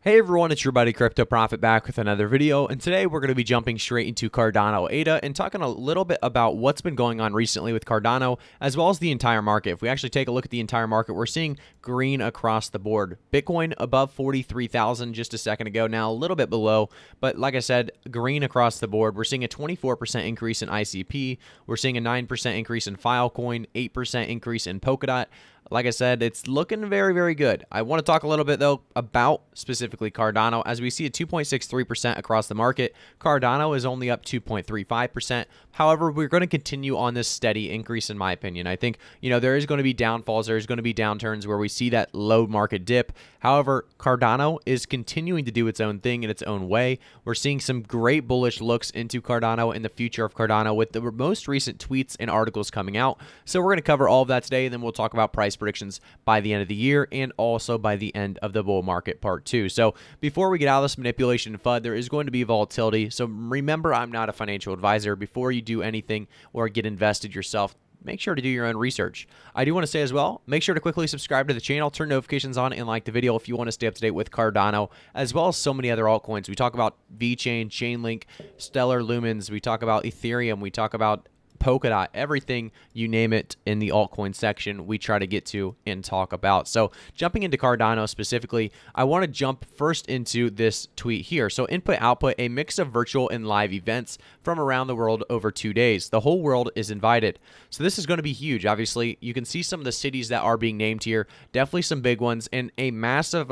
Hey everyone, it's your buddy Crypto Profit back with another video, and today we're going to be jumping straight into Cardano ADA and talking a little bit about what's been going on recently with Cardano as well as the entire market. If we actually take a look at the entire market, we're seeing green across the board. Bitcoin above 43,000 just a second ago, now a little bit below, but like I said, green across the board. We're seeing a 24% increase in ICP, we're seeing a 9% increase in Filecoin, 8% increase in Polkadot. Like I said, it's looking very, very good. I want to talk a little bit, though, about specifically Cardano. As we see a 2.63% across the market, Cardano is only up 2.35%. However, we're going to continue on this steady increase, in my opinion. I think, there is going to be downfalls. There's going to be downturns where we see that low market dip. However, Cardano is continuing to do its own thing in its own way. We're seeing some great bullish looks into Cardano and the future of Cardano with the most recent tweets and articles coming out. So we're going to cover all of that today, and then we'll talk about price predictions by the end of the year and also by the end of the bull market part 2. So before we get out of this manipulation and FUD, there is going to be volatility. So remember, I'm not a financial advisor. Before you do anything or get invested yourself, make sure to do your own research. I do want to say as well, make sure to quickly subscribe to the channel, turn notifications on, and like the video if you want to stay up to date with Cardano, as well as so many other altcoins. We talk about VeChain, Chainlink, Stellar Lumens. We talk about Ethereum. We talk about Polkadot, everything, you name it, in the altcoin section we try to get to and talk about. So jumping into Cardano specifically, I want to jump first into this tweet here. So input output, a mix of virtual and live events from around the world over 2 days. The whole world is invited. So this is going to be huge. Obviously, you can see some of the cities that are being named here, definitely some big ones, and a massive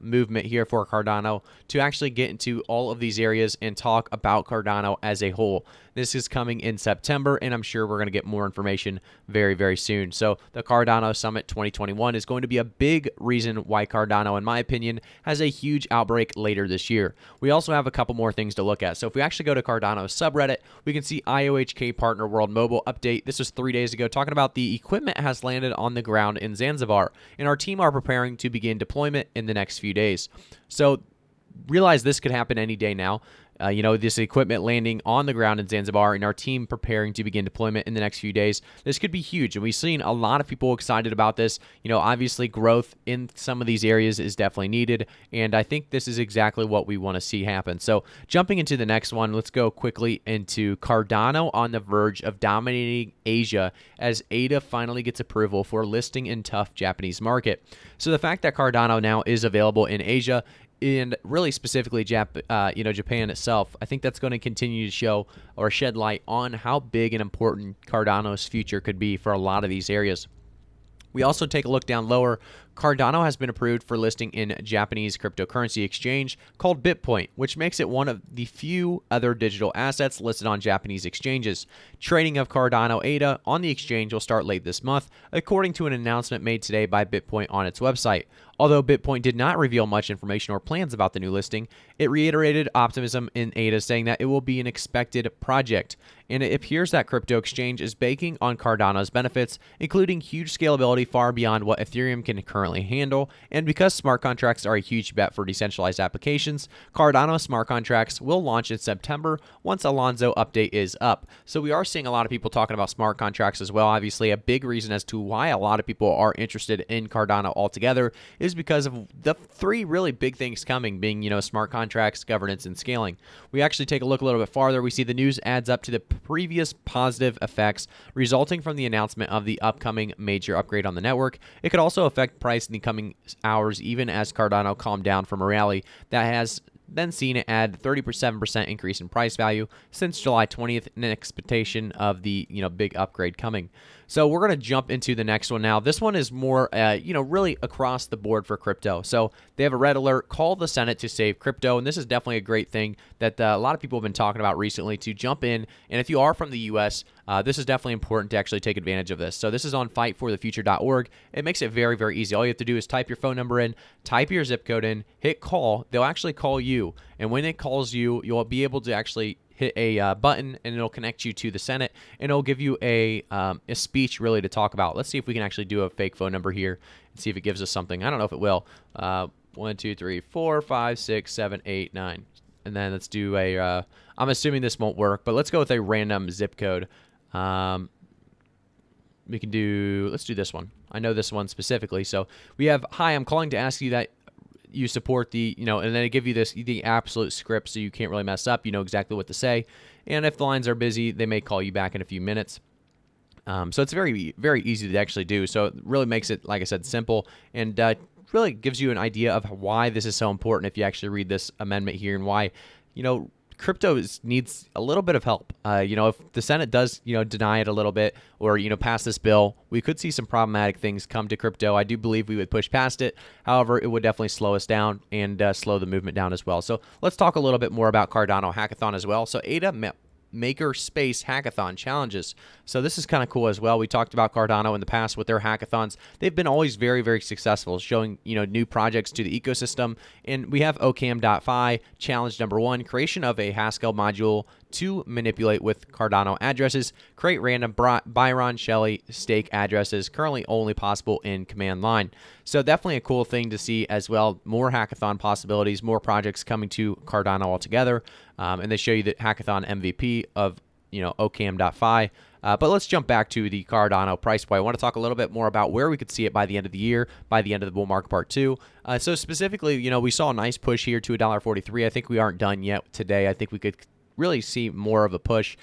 movement here for Cardano to actually get into all of these areas and talk about Cardano as a whole. This is coming in September, and I'm sure we're going to get more information very, very soon. So the Cardano Summit 2021 is going to be a big reason why Cardano, in my opinion, has a huge outbreak later this year. We also have a couple more things to look at. So if we actually go to Cardano's subreddit, we can see IOHK Partner World Mobile update. This was 3 days ago, talking about the equipment has landed on the ground in Zanzibar, and our team are preparing to begin deployment in the next few days. So realize this could happen any day now. This equipment landing on the ground in Zanzibar and our team preparing to begin deployment in the next few days. This could be huge, and we've seen a lot of people excited about this. Obviously growth in some of these areas is definitely needed, and I think this is exactly what we want to see happen. So jumping into the next one, let's go quickly into Cardano on the verge of dominating Asia as ADA finally gets approval for listing in tough Japanese market. So the fact that Cardano now is available in Asia, and really specifically Japan itself, I think that's going to continue to show or shed light on how big and important Cardano's future could be for a lot of these areas. We also take a look down lower. Cardano has been approved for listing in Japanese cryptocurrency exchange called BitPoint, which makes it one of the few other digital assets listed on Japanese exchanges. Trading of Cardano ADA on the exchange will start late this month, according to an announcement made today by BitPoint on its website. Although BitPoint did not reveal much information or plans about the new listing, it reiterated optimism in ADA, saying that it will be an expected project. And it appears that crypto exchange is banking on Cardano's benefits, including huge scalability far beyond what Ethereum can currently handle. And because smart contracts are a huge bet for decentralized applications, Cardano smart contracts will launch in September once Alonzo update is up. So we are seeing a lot of people talking about smart contracts as well. Obviously, a big reason as to why a lot of people are interested in Cardano altogether is because of the three really big things coming, being, smart contracts, governance, and scaling. We actually take a look a little bit farther. We see the news adds up to the previous positive effects resulting from the announcement of the upcoming major upgrade on the network. It could also affect price in the coming hours, even as Cardano calmed down from a rally that has then seen it add 37% increase in price value since July 20th in expectation of the big upgrade coming. So we're going to jump into the next one now. This one is more, really across the board for crypto. So they have a red alert, call the Senate to save crypto. And this is definitely a great thing that a lot of people have been talking about recently, to jump in. And if you are from the U.S., this is definitely important to actually take advantage of this. So this is on fightforthefuture.org. It makes it very, very easy. All you have to do is type your phone number in, type your zip code in, hit call. They'll actually call you. And when it calls you, you'll be able to actually hit a button, and it'll connect you to the Senate, and it'll give you a speech really to talk about. Let's see if we can actually do a fake phone number here and see if it gives us something. I don't know if it will. 1, 2, 3, 4, 5, 6, 7, 8, 9. And then let's do a, I'm assuming this won't work, but let's go with a random zip code. Let's do this one. I know this one specifically. So we have, hi, I'm calling to ask you that you support the, and then they give you the absolute script so you can't really mess up. You know exactly what to say. And if the lines are busy, they may call you back in a few minutes. So it's very, very easy to actually do. So it really makes it, like I said, simple, and really gives you an idea of why this is so important if you actually read this amendment here, and why, crypto needs a little bit of help. If the Senate does, deny it a little bit, or, pass this bill, we could see some problematic things come to crypto. I do believe we would push past it. However, it would definitely slow us down and slow the movement down as well. So let's talk a little bit more about Cardano hackathon as well. So ADA Maker Space Hackathon challenges. So this is kind of cool as well. We talked about Cardano in the past with their hackathons. They've been always very, very successful, showing new projects to the ecosystem. And we have OCAM.fi challenge number 1: creation of a Haskell module to manipulate with Cardano addresses. Create random Byron Shelley stake addresses, currently only possible in command line. So definitely a cool thing to see as well. More hackathon possibilities, more projects coming to Cardano altogether. And they show you the hackathon MVP of OCAM.fi. But let's jump back to the Cardano price point. I want to talk a little bit more about where we could see it by the end of the year, by the end of the bull market part 2. So specifically, we saw a nice push here to $1.43. I think we aren't done yet today. I think we could really see more of a push,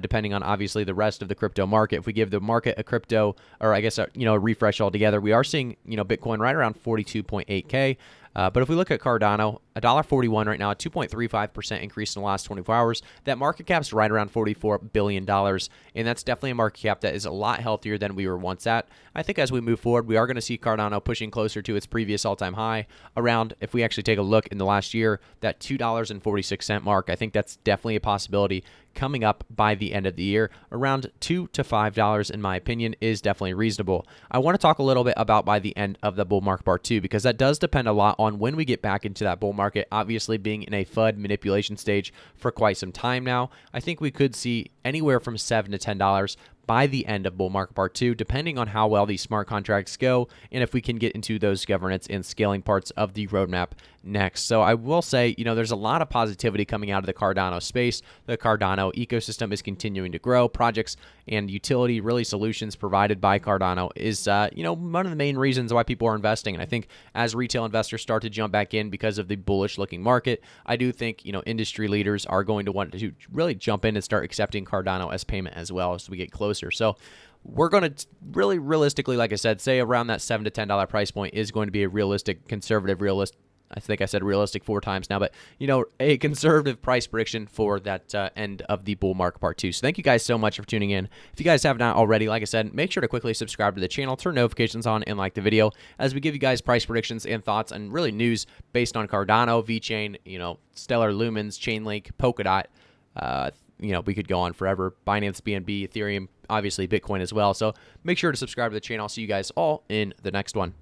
depending on obviously the rest of the crypto market. If we give the market a crypto, or I guess a refresh altogether, we are seeing Bitcoin right around 42.8K. But if we look at Cardano, $1.41 right now, a 2.35% increase in the last 24 hours. That market cap's right around $44 billion, and that's definitely a market cap that is a lot healthier than we were once at. I think as we move forward, we are going to see Cardano pushing closer to its previous all-time high around, if we actually take a look in the last year, that $2.46 mark. I think that's definitely a possibility coming up by the end of the year. Around $2 to $5, in my opinion, is definitely reasonable. I want to talk a little bit about by the end of the bull market part 2, because that does depend a lot on when we get back into that bull market. Obviously, being in a FUD manipulation stage for quite some time now, I think we could see anywhere from $7 to $10 by the end of bull market part 2, depending on how well these smart contracts go and if we can get into those governance and scaling parts of the roadmap next. So I will say, there's a lot of positivity coming out of the Cardano space. The Cardano ecosystem is continuing to grow. Projects and utility, really solutions provided by Cardano is, one of the main reasons why people are investing. And I think as retail investors start to jump back in because of the bullish looking market, I do think, industry leaders are going to want to really jump in and start accepting Cardano as payment as well as we get closer. So we're going to really realistically, like I said, say around that $7 to $10 price point is going to be a realistic, conservative, I think I said realistic 4 times now, but a conservative price prediction for that end of the bull market part 2. So thank you guys so much for tuning in. If you guys have not already, like I said, make sure to quickly subscribe to the channel, turn notifications on, and like the video as we give you guys price predictions and thoughts and really news based on Cardano, VeChain, Stellar Lumens, Chainlink, Polkadot. We could go on forever. Binance, BNB, Ethereum, obviously Bitcoin as well. So make sure to subscribe to the channel. I'll see you guys all in the next one.